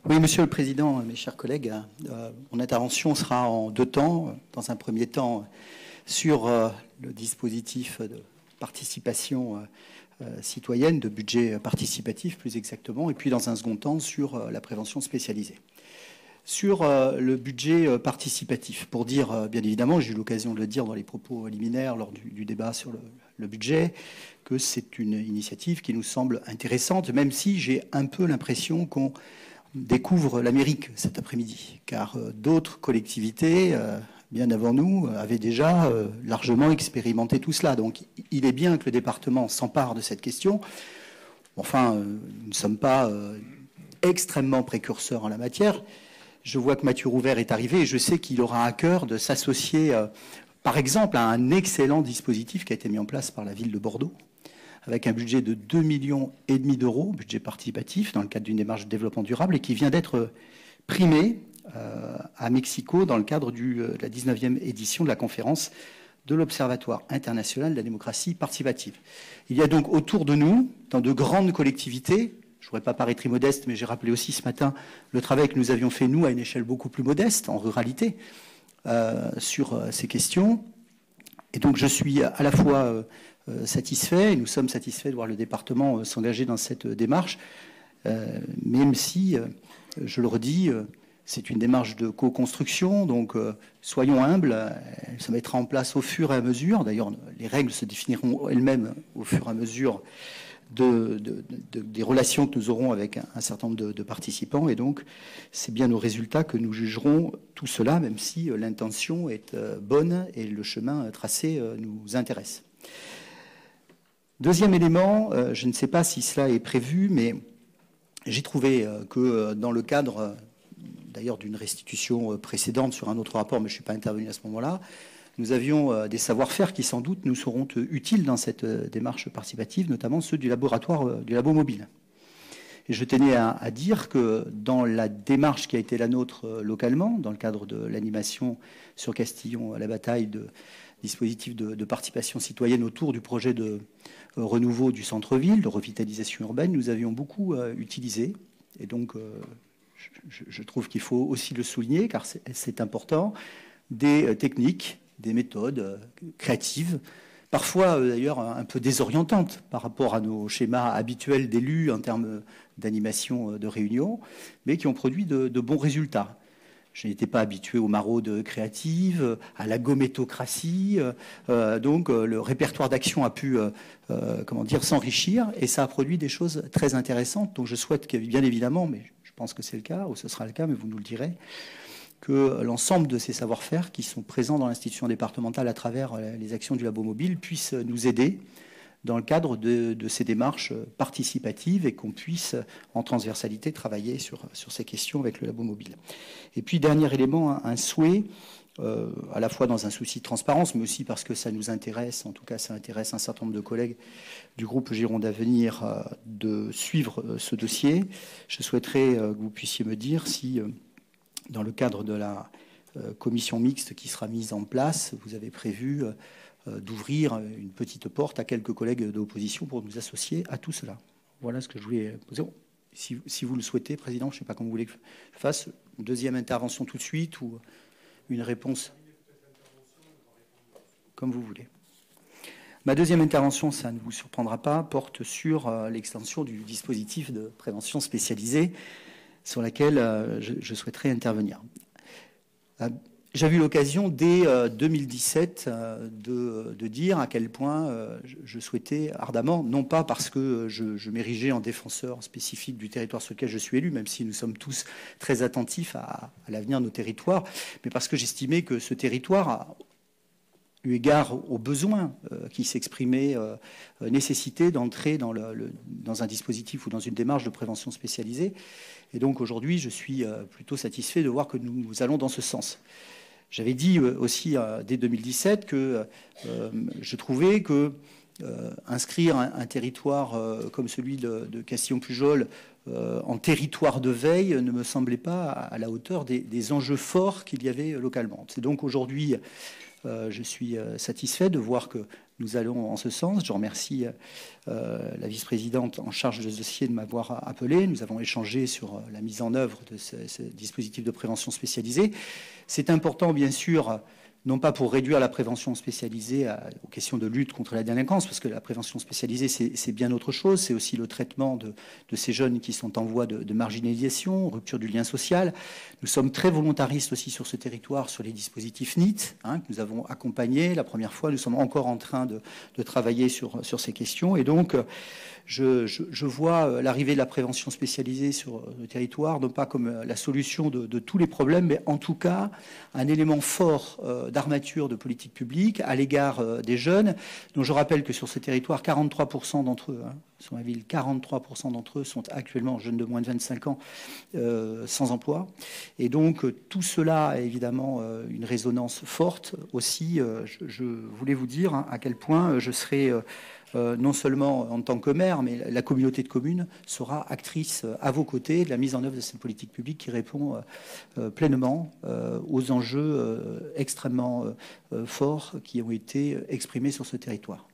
Oui, Monsieur le Président, mes chers collègues, mon intervention sera en deux temps. Dans un premier temps, sur le dispositif de participation citoyenne, de budget participatif plus exactement, et puis dans un second temps sur la prévention spécialisée. Sur le budget participatif, pour dire, bien évidemment, j'ai eu l'occasion de le dire dans les propos liminaires lors du débat sur le budget, que c'est une initiative qui nous semble intéressante, même si j'ai un peu l'impression qu'on découvre l'Amérique cet après-midi, car d'autres collectivités, bien avant nous, avaient déjà largement expérimenté tout cela. Donc il est bien que le département s'empare de cette question. Enfin, nous ne sommes pas extrêmement précurseurs en la matière. Je vois que Mathieu Rouvert est arrivé et je sais qu'il aura à cœur de s'associer, par exemple, à un excellent dispositif qui a été mis en place par la ville de Bordeaux, avec un budget de 2,5 millions d'euros, budget participatif, dans le cadre d'une démarche de développement durable, et qui vient d'être primé à Mexico dans le cadre de la 19e édition de la conférence de l'Observatoire international de la démocratie participative. Il y a donc autour de nous, dans de grandes collectivités, je ne voudrais pas paraître immodeste, mais j'ai rappelé aussi ce matin le travail que nous avions fait, nous, à une échelle beaucoup plus modeste, en ruralité, sur ces questions. Et donc je suis à la fois satisfait, et nous sommes satisfaits de voir le département s'engager dans cette démarche, même si, je le redis, c'est une démarche de co-construction, donc soyons humbles, elle se mettra en place au fur et à mesure. D'ailleurs, les règles se définiront elles-mêmes au fur et à mesure des relations que nous aurons avec un certain nombre de participants. Et donc, c'est bien aux résultats que nous jugerons tout cela, même si l'intention est bonne et le chemin tracé nous intéresse. Deuxième élément, je ne sais pas si cela est prévu, mais j'ai trouvé que dans le cadre, d'ailleurs, d'une restitution précédente sur un autre rapport, mais je ne suis pas intervenu à ce moment-là, nous avions des savoir-faire qui, sans doute, nous seront utiles dans cette démarche participative, notamment ceux du laboratoire, du labo mobile. Et je tenais à dire que dans la démarche qui a été la nôtre localement, dans le cadre de l'animation sur Castillon à la bataille de dispositif de participation citoyenne autour du projet de renouveau du centre-ville, de revitalisation urbaine, nous avions beaucoup utilisé. Et donc, je trouve qu'il faut aussi le souligner, car c'est important, des techniques, des méthodes créatives, parfois d'ailleurs un peu désorientantes par rapport à nos schémas habituels d'élus en termes d'animation de réunion, mais qui ont produit de bons résultats. Je n'étais pas habitué aux maraudes créatives, à la gométocratie, donc le répertoire d'action a pu s'enrichir, et ça a produit des choses très intéressantes. Donc je souhaite que, bien évidemment, mais je pense que c'est le cas, ou ce sera le cas, mais vous nous le direz, que l'ensemble de ces savoir-faire qui sont présents dans l'institution départementale à travers les actions du labo mobile puissent nous aider dans le cadre de ces démarches participatives et qu'on puisse, en transversalité, travailler sur ces questions avec le labo mobile. Et puis, dernier élément, un souhait, à la fois dans un souci de transparence, mais aussi parce que ça nous intéresse, en tout cas ça intéresse un certain nombre de collègues du groupe Gironde d'Avenir, de suivre ce dossier. Je souhaiterais que vous puissiez me dire si, dans le cadre de la commission mixte qui sera mise en place, vous avez prévu d'ouvrir une petite porte à quelques collègues de l'opposition pour nous associer à tout cela. Voilà ce que je voulais poser. Si vous le souhaitez, Président, je ne sais pas comment vous voulez que je fasse. Une deuxième intervention tout de suite ou une réponse comme vous voulez. Ma deuxième intervention, ça ne vous surprendra pas, porte sur l'extension du dispositif de prévention spécialisée sur laquelle je souhaiterais intervenir. J'avais eu l'occasion, dès 2017, de dire à quel point je souhaitais ardemment, non pas parce que je m'érigeais en défenseur spécifique du territoire sur lequel je suis élu, même si nous sommes tous très attentifs à l'avenir de nos territoires, mais parce que j'estimais que ce territoire, eu égard aux besoins qui s'exprimaient, nécessitait d'entrer dans un dispositif ou dans une démarche de prévention spécialisée. Et donc aujourd'hui, je suis plutôt satisfait de voir que nous allons dans ce sens. J'avais dit aussi dès 2017 que je trouvais que inscrire un territoire comme celui de Castillon-Pujol en territoire de veille ne me semblait pas à la hauteur des enjeux forts qu'il y avait localement. C'est donc aujourd'hui je suis satisfait de voir que nous allons en ce sens. Je remercie la vice-présidente en charge de ce dossier de m'avoir appelé. Nous avons échangé sur la mise en œuvre de ce dispositif de prévention spécialisée. C'est important, bien sûr, non pas pour réduire la prévention spécialisée aux questions de lutte contre la délinquance, parce que la prévention spécialisée, c'est bien autre chose. C'est aussi le traitement de ces jeunes qui sont en voie de marginalisation, rupture du lien social. Nous sommes très volontaristes aussi sur ce territoire, sur les dispositifs NIT, que nous avons accompagnés la première fois. Nous sommes encore en train de travailler sur ces questions. Et donc, je vois l'arrivée de la prévention spécialisée sur le territoire, non pas comme la solution de tous les problèmes, mais en tout cas un élément fort d'armature de politique publique à l'égard des jeunes, dont je rappelle que sur ce territoire, 43% d'entre eux, sur la ville, 43% d'entre eux sont actuellement jeunes de moins de 25 ans sans emploi. Et donc tout cela a évidemment une résonance forte aussi. Je voulais vous dire à quel point je serai non seulement en tant que maire, mais la communauté de communes sera actrice à vos côtés de la mise en œuvre de cette politique publique qui répond pleinement aux enjeux extrêmement forts qui ont été exprimés sur ce territoire.